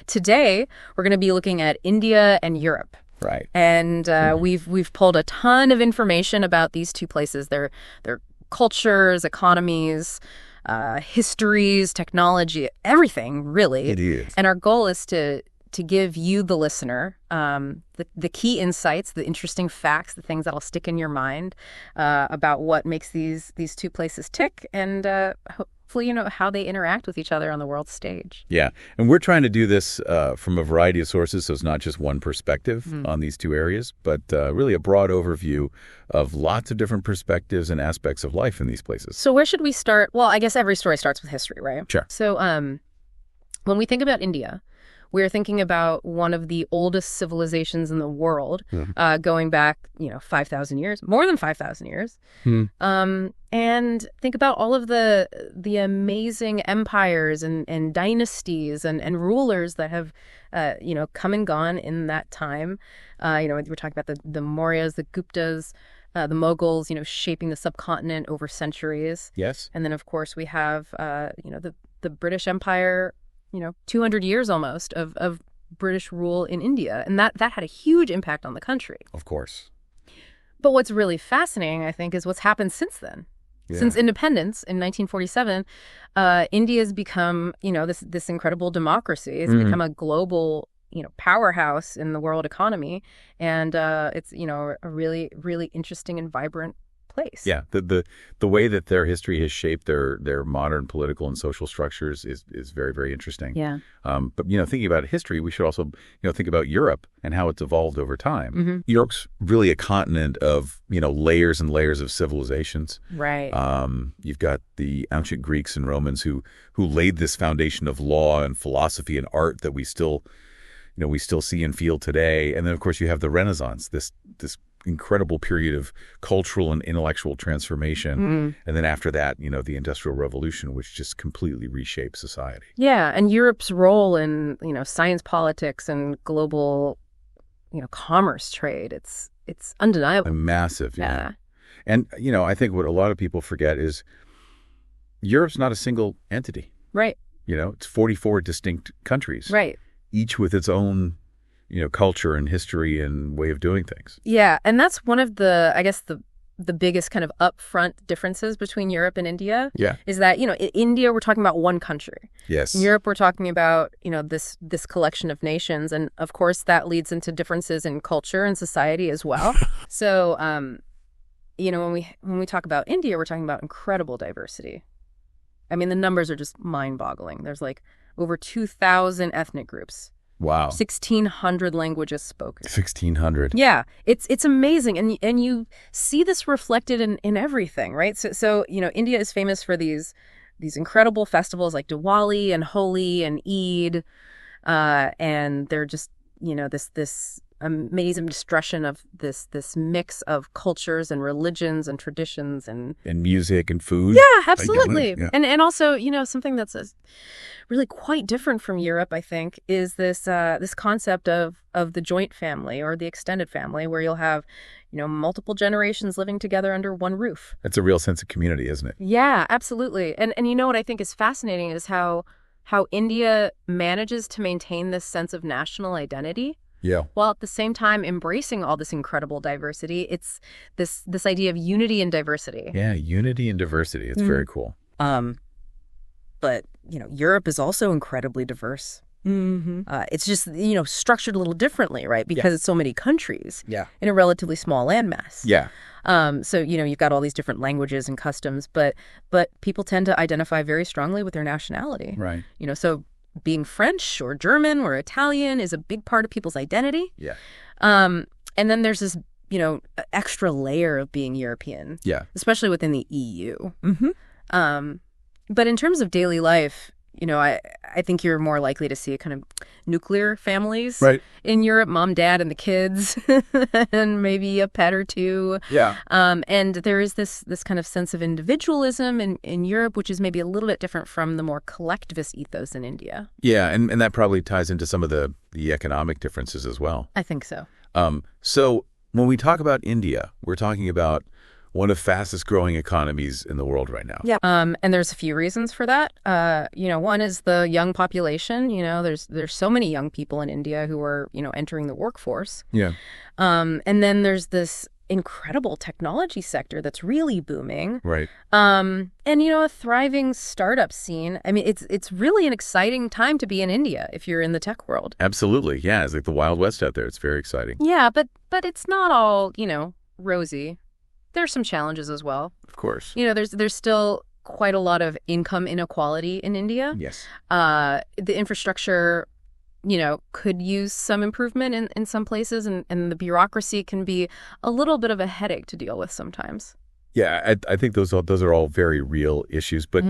today we're going to be looking at India and Europe. Right. And we've pulled a ton of information about these two places, their cultures, economies, histories, technology, everything, really. It is. And our goal is to give you, the listener, the key insights, the interesting facts, the things that'll stick in your mind about what makes these two places tick, and hopefully, how they interact with each other on the world stage. Yeah. And we're trying to do this from a variety of sources, so it's not just one perspective on these two areas, but really a broad overview of lots of different perspectives and aspects of life in these places. So where should we start? Well, I guess every story starts with history, right? Sure. So when we think about India, we're thinking about one of the oldest civilizations in the world, going back, 5,000 years, more than 5,000 years. And think about all of the amazing empires and dynasties and rulers that have, come and gone in that time. We're talking about the Mauryas, the Guptas, the Mughals, shaping the subcontinent over centuries. Yes. And then, of course, we have, the British Empire, 200 years almost of British rule in India. And that had a huge impact on the country. Of course. But what's really fascinating, I think, is what's happened since then. Yeah. Since independence in 1947, India's become, this incredible democracy. It's become a global, powerhouse in the world economy. And it's, a really, really interesting and vibrant place. Yeah, the way that their history has shaped their modern political and social structures is very, very interesting. Yeah. But thinking about history, we should also think about Europe and how it's evolved over time. Europe's really a continent of layers and layers of civilizations. Right. You've got the ancient Greeks and Romans who laid this foundation of law and philosophy and art that we still see and feel today. And then of course you have the Renaissance, this incredible period of cultural and intellectual transformation. And then after that, the Industrial Revolution, which just completely reshaped society. Yeah. And Europe's role in, science, politics, and global, commerce trade, it's undeniable. Massive. Yeah. And, I think what a lot of people forget is Europe's not a single entity. Right. It's 44 distinct countries. Right. Each with its own culture and history and way of doing things. Yeah, and that's one of the, I guess, the biggest kind of upfront differences between Europe and India. Yeah. Is that, in India, we're talking about one country. Yes. In Europe, we're talking about, this collection of nations. And of course, that leads into differences in culture and society as well. So, when we talk about India, we're talking about incredible diversity. I mean, the numbers are just mind-boggling. There's like over 2,000 ethnic groups. Wow. 1,600 languages spoken. 1,600. Yeah, it's amazing. And you see this reflected in everything, right? So India is famous for these incredible festivals like Diwali and Holi and Eid. And they're just, this amazing expression of this mix of cultures and religions and traditions and music and food. Yeah, absolutely. Yeah. And also, something that's really quite different from Europe, I think, is this concept of the joint family or the extended family, where you'll have, multiple generations living together under one roof. That's a real sense of community, isn't it? Yeah, absolutely. And what I think is fascinating is how India manages to maintain this sense of national identity. Yeah. While at the same time embracing all this incredible diversity. It's this idea of unity and diversity. Yeah, unity and diversity. It's very cool. But, Europe is also incredibly diverse. It's just, structured a little differently, right? Because it's so many countries in a relatively small landmass. Yeah. So, you've got all these different languages and customs, but people tend to identify very strongly with their nationality. Right. So being French or German or Italian is a big part of people's identity. Yeah. And then there's this, extra layer of being European. Yeah. Especially within the EU. But in terms of daily life, I think you're more likely to see kind of nuclear families in Europe, mom, dad, and the kids, and maybe a pet or two. Yeah. And there is this kind of sense of individualism in Europe, which is maybe a little bit different from the more collectivist ethos in India. Yeah, and that probably ties into some of the economic differences as well. I think so. So when we talk about India, we're talking about one of the fastest growing economies in the world right now. Yeah. And there's a few reasons for that. One is the young population. There's so many young people in India who are, entering the workforce. Yeah. And then there's this incredible technology sector that's really booming. Right. And, a thriving startup scene. I mean, it's really an exciting time to be in India if you're in the tech world. Absolutely. Yeah. It's like the Wild West out there. It's very exciting. Yeah, but it's not all, rosy. There's some challenges as well. Of course. There's still quite a lot of income inequality in India. Yes. The infrastructure could use some improvement in some places, and the bureaucracy can be a little bit of a headache to deal with sometimes. Yeah, I think those are all very real issues. But,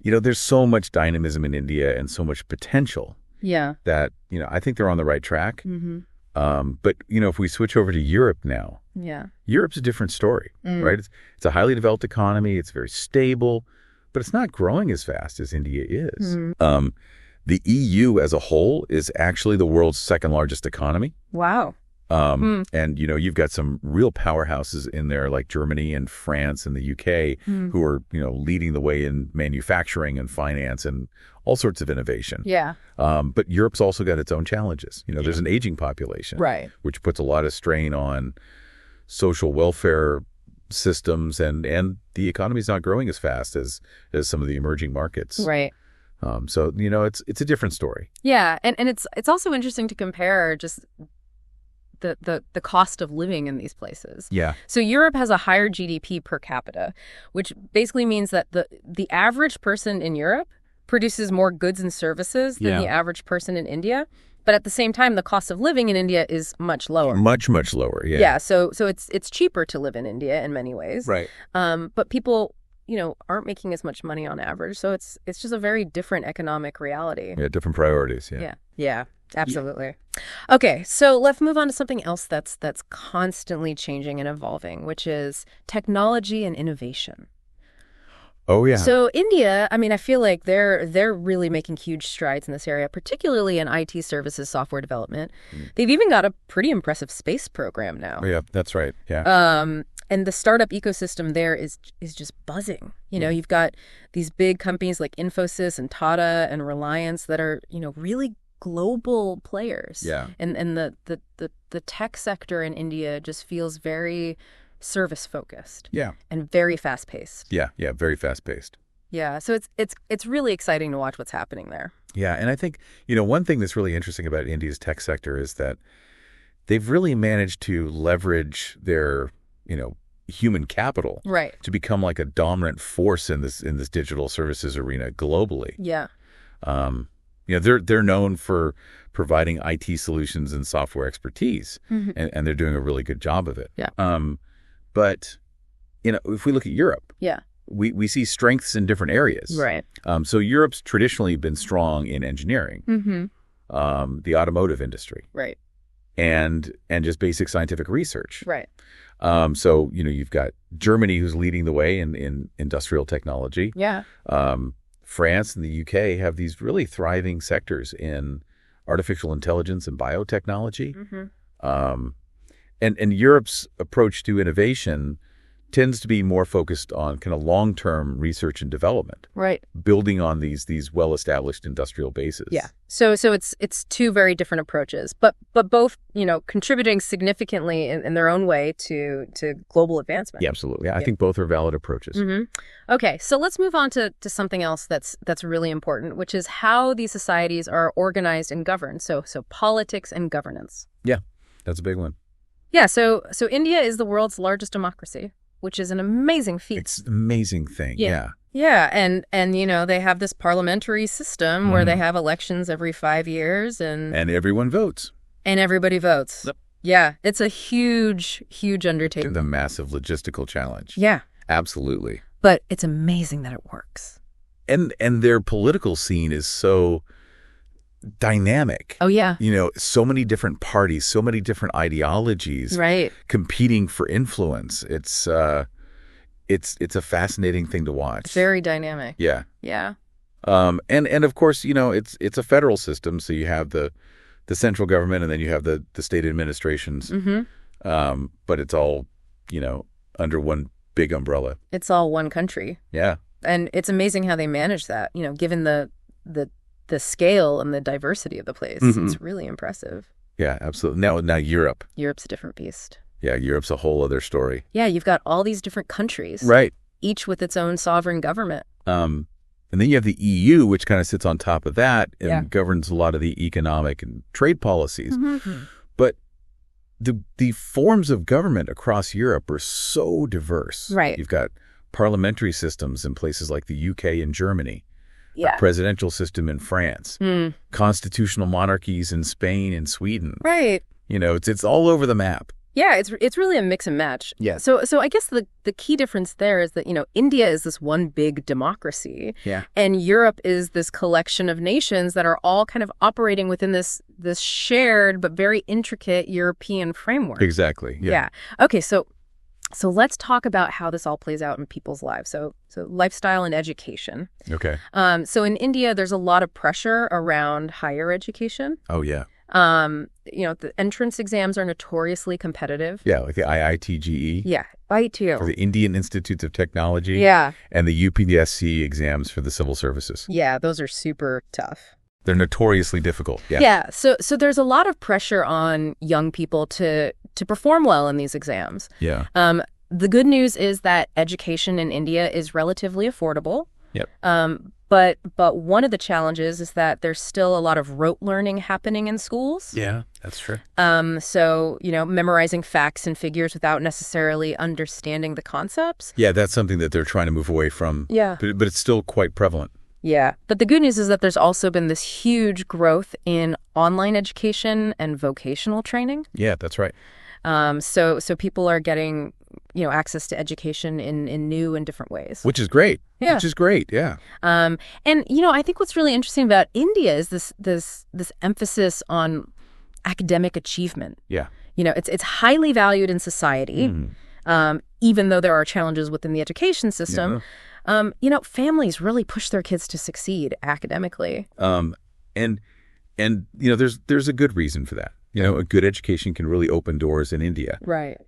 there's so much dynamism in India and so much potential that, I think they're on the right track. Mm-hmm. But, if we switch over to Europe now, Europe's a different story, right? It's a highly developed economy. It's very stable, but it's not growing as fast as India is. Mm-hmm. The EU as a whole is actually the world's second largest economy. Wow. And, you've got some real powerhouses in there like Germany and France and the UK who are, leading the way in manufacturing and finance and all sorts of innovation. Yeah. But Europe's also got its own challenges. There's an aging population, right, which puts a lot of strain on social welfare systems, and the economy's not growing as fast as some of the emerging markets. Right. So, it's a different story. Yeah. And it's also interesting to compare just the cost of living in these places. Yeah. So Europe has a higher GDP per capita, which basically means that the average person in Europe produces more goods and services than the average person in India. But at the same time, the cost of living in India is much lower. Much lower, yeah. Yeah, so it's cheaper to live in India in many ways. Right. But people, aren't making as much money on average. So it's just a very different economic reality. Yeah, different priorities, yeah. Yeah, absolutely. Okay, so let's move on to something else that's constantly changing and evolving, which is technology and innovation. Oh, yeah. So India, I mean, I feel like they're really making huge strides in this area, particularly in IT services, software development. They've even got a pretty impressive space program now. Oh, yeah, that's right. Yeah. And the startup ecosystem there is just buzzing. You've got these big companies like Infosys and Tata and Reliance that are, really global players. Yeah. And the tech sector in India just feels very service focused. Yeah. And very fast paced. Yeah, very fast paced. Yeah, so it's really exciting to watch what's happening there. Yeah, and I think, one thing that's really interesting about India's tech sector is that they've really managed to leverage their, human capital to become like a dominant force in this digital services arena globally. Yeah. They're known for providing IT solutions and software expertise, and they're doing a really good job of it. Yeah. But, if we look at Europe, we see strengths in different areas. Right. So Europe's traditionally been strong in engineering, the automotive industry. Right. And just basic scientific research. Right. So, you've got Germany who's leading the way in industrial technology. Yeah. France and the UK have these really thriving sectors in artificial intelligence and biotechnology. And Europe's approach to innovation tends to be more focused on kind of long-term research and development. Right. Building on these well-established industrial bases. Yeah. So it's two very different approaches, but both, contributing significantly in their own way to global advancement. Yeah, absolutely. I think both are valid approaches. Okay, so let's move on to something else that's really important, which is how these societies are organized and governed. So politics and governance. Yeah, that's a big one. Yeah, so India is the world's largest democracy, which is an amazing feat. It's an amazing thing. Yeah. Yeah, and they have this parliamentary system where they have elections every 5 years and everyone votes. And everybody votes. Yep. Yeah, it's a huge undertaking. The massive logistical challenge. Yeah. Absolutely. But it's amazing that it works. And their political scene is so dynamic. Oh, yeah. So many different parties, so many different ideologies competing for influence. It's a fascinating thing to watch. Very dynamic. Yeah. Yeah. And of course, it's a federal system, so you have the central government and then you have the state administrations. But it's all, under one big umbrella. It's all one country. Yeah. And it's amazing how they manage that, given the scale and the diversity of the place. It's really impressive. Yeah, absolutely. Now Europe. Europe's a different beast. Yeah, Europe's a whole other story. Yeah, you've got all these different countries. Right. Each with its own sovereign government. And then you have the EU, which kind of sits on top of that and governs a lot of the economic and trade policies. But the forms of government across Europe are so diverse. Right. You've got parliamentary systems in places like the UK and Germany. Yeah. A presidential system in France. Constitutional monarchies in Spain and Sweden. Right. It's all over the map. Yeah, it's really a mix and match. Yeah. So I guess the key difference there is that, India is this one big democracy. Yeah. And Europe is this collection of nations that are all kind of operating within this shared but very intricate European framework. Exactly. Yeah. Okay, so let's talk about how this all plays out in people's lives. So lifestyle and education. Okay. So in India, there's a lot of pressure around higher education. Oh, yeah. The entrance exams are notoriously competitive. Yeah, like the IITGE. Yeah, IITO. For the Indian Institutes of Technology. Yeah. And the UPSC exams for the civil services. Yeah, those are super tough. They're notoriously difficult. Yeah. Yeah, so there's a lot of pressure on young people to perform well in these exams. Yeah. The good news is that education in India is relatively affordable. Yep. But one of the challenges is that there's still a lot of rote learning happening in schools. Yeah, that's true. So, memorizing facts and figures without necessarily understanding the concepts. Yeah, that's something that they're trying to move away from. Yeah. But it's still quite prevalent. Yeah. But the good news is that there's also been this huge growth in online education and vocational training. Yeah, that's right. So people are getting, access to education in new and different ways. Which is great. Yeah. Which is great. Yeah. And I think what's really interesting about India is this emphasis on academic achievement. Yeah. It's highly valued in society, even though there are challenges within the education system. Yeah. Families really push their kids to succeed academically. And there's a good reason for that. A good education can really open doors in India. Right.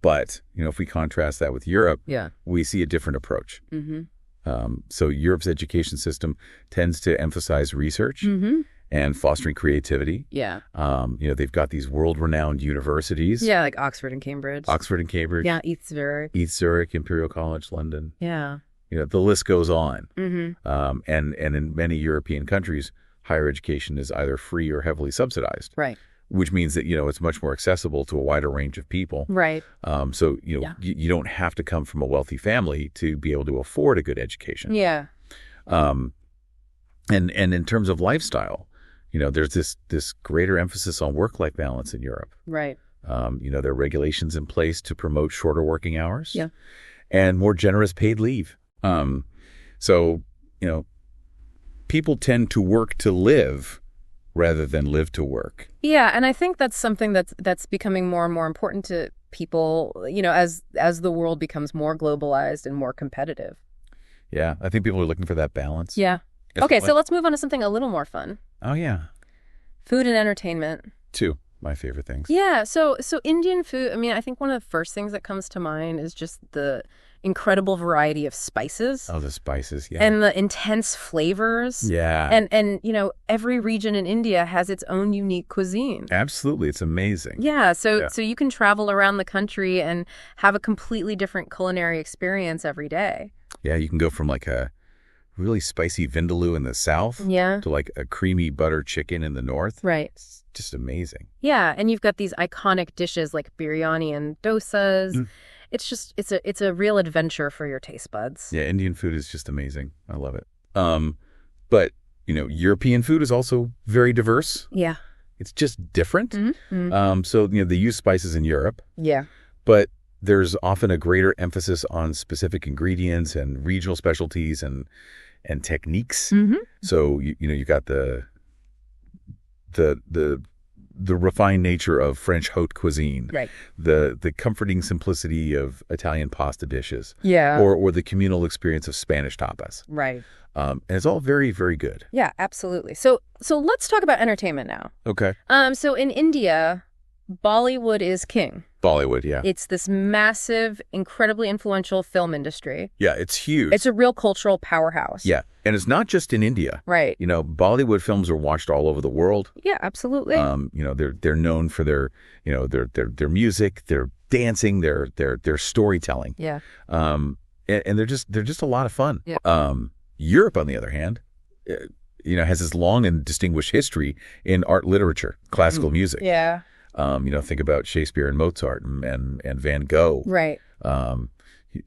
But, if we contrast that with Europe, we see a different approach. So Europe's education system tends to emphasize research and fostering creativity. Yeah. They've got these world-renowned universities. Yeah, like Oxford and Cambridge. Yeah, East Zurich. Imperial College London. Yeah. The list goes on. And in many European countries, higher education is either free or heavily subsidized. Right. Which means that, it's much more accessible to a wider range of people. Right. So, you don't have to come from a wealthy family to be able to afford a good education. Yeah. And in terms of lifestyle, there's this greater emphasis on work-life balance in Europe. Right. There are regulations in place to promote shorter working hours. Yeah. And more generous paid leave. So, people tend to work to live rather than live to work. Yeah, and I think that's something that's becoming more and more important to people, as the world becomes more globalized and more competitive. Yeah, I think people are looking for that balance. Yeah. Okay, so let's move on to something a little more fun. Oh, yeah. Food and entertainment. Two, my favorite things. Yeah, so Indian food, I think one of the first things that comes to mind is just the incredible variety of spices. Oh, the spices, yeah. And the intense flavors. Yeah. And every region in India has its own unique cuisine. Absolutely. It's amazing. Yeah. So you can travel around the country and have a completely different culinary experience every day. Yeah, you can go from like a really spicy vindaloo in the south to like a creamy butter chicken in the north. Right. It's just amazing. Yeah. And you've got these iconic dishes like biryani and dosas. It's just, it's a real adventure for your taste buds. Yeah, Indian food is just amazing. I love it. But, European food is also very diverse. Yeah. It's just different. So, they use spices in Europe. Yeah. But there's often a greater emphasis on specific ingredients and regional specialties and techniques. So, you got the refined nature of French haute cuisine, right? The comforting simplicity of Italian pasta dishes, or the communal experience of Spanish tapas, right? And it's all very, very good. Yeah, absolutely. So let's talk about entertainment now. Okay. So in India, Bollywood is king. Bollywood, yeah. It's this massive, incredibly influential film industry. Yeah, it's huge. It's a real cultural powerhouse. Yeah, and it's not just in India. Right. Bollywood films are watched all over the world. Yeah, absolutely. They're known for their music, their dancing, their storytelling. Yeah. And they're just a lot of fun. Yeah. Europe, on the other hand, has this long and distinguished history in art, literature, classical music. Yeah. Think about Shakespeare and Mozart and Van Gogh. Right.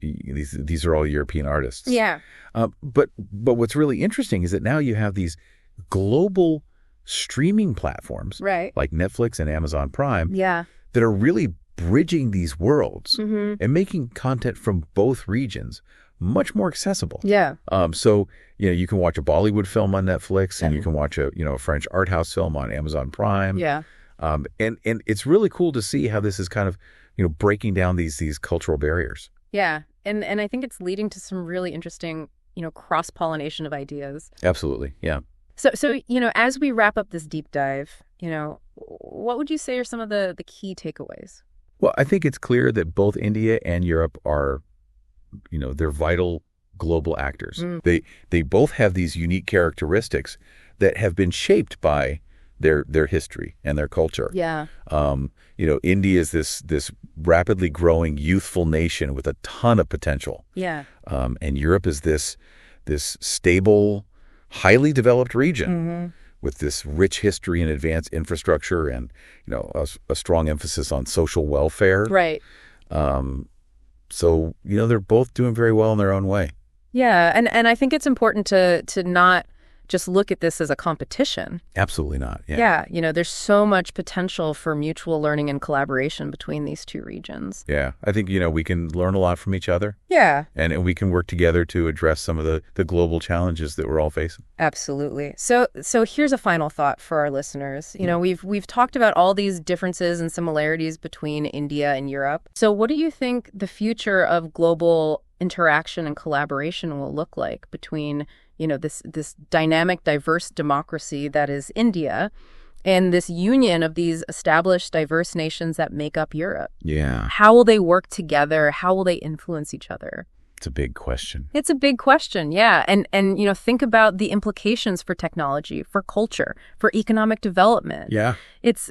These are all European artists. Yeah. But what's really interesting is that now you have these global streaming platforms, Right. like Netflix and Amazon Prime, Yeah. that are really bridging these worlds Mm-hmm. and making content from both regions much more accessible. Yeah. So you can watch a Bollywood film on Netflix, and you can watch a French art house film on Amazon Prime. Yeah. And it's really cool to see how this is kind of breaking down these cultural barriers. Yeah. And I think it's leading to some really interesting, cross-pollination of ideas. Absolutely. Yeah. So as we wrap up this deep dive, what would you say are some of the key takeaways? Well, I think it's clear that both India and Europe are, they're vital global actors. Mm. They both have these unique characteristics that have been shaped by their history and their culture. Yeah. India is this rapidly growing youthful nation with a ton of potential. Yeah. And Europe is this stable, highly developed region. Mm-hmm. With this rich history and advanced infrastructure and, a strong emphasis on social welfare. Right. So, they're both doing very well in their own way. Yeah. And I think it's important to not just look at this as a competition. Absolutely not. Yeah. Yeah. There's so much potential for mutual learning and collaboration between these two regions. Yeah. I think, we can learn a lot from each other. Yeah. And we can work together to address some of the global challenges that we're all facing. Absolutely. So here's a final thought for our listeners. We've talked about all these differences and similarities between India and Europe. So what do you think the future of global interaction and collaboration will look like between this dynamic, diverse democracy that is India and this union of these established, diverse nations that make up Europe? Yeah. How will they work together? How will they influence each other? It's a big question. It's a big question, yeah. And think about the implications for technology, for culture, for economic development. Yeah. It's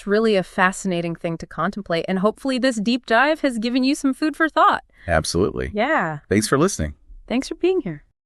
really a fascinating thing to contemplate. And hopefully this deep dive has given you some food for thought. Absolutely. Yeah. Thanks for listening. Thanks for being here.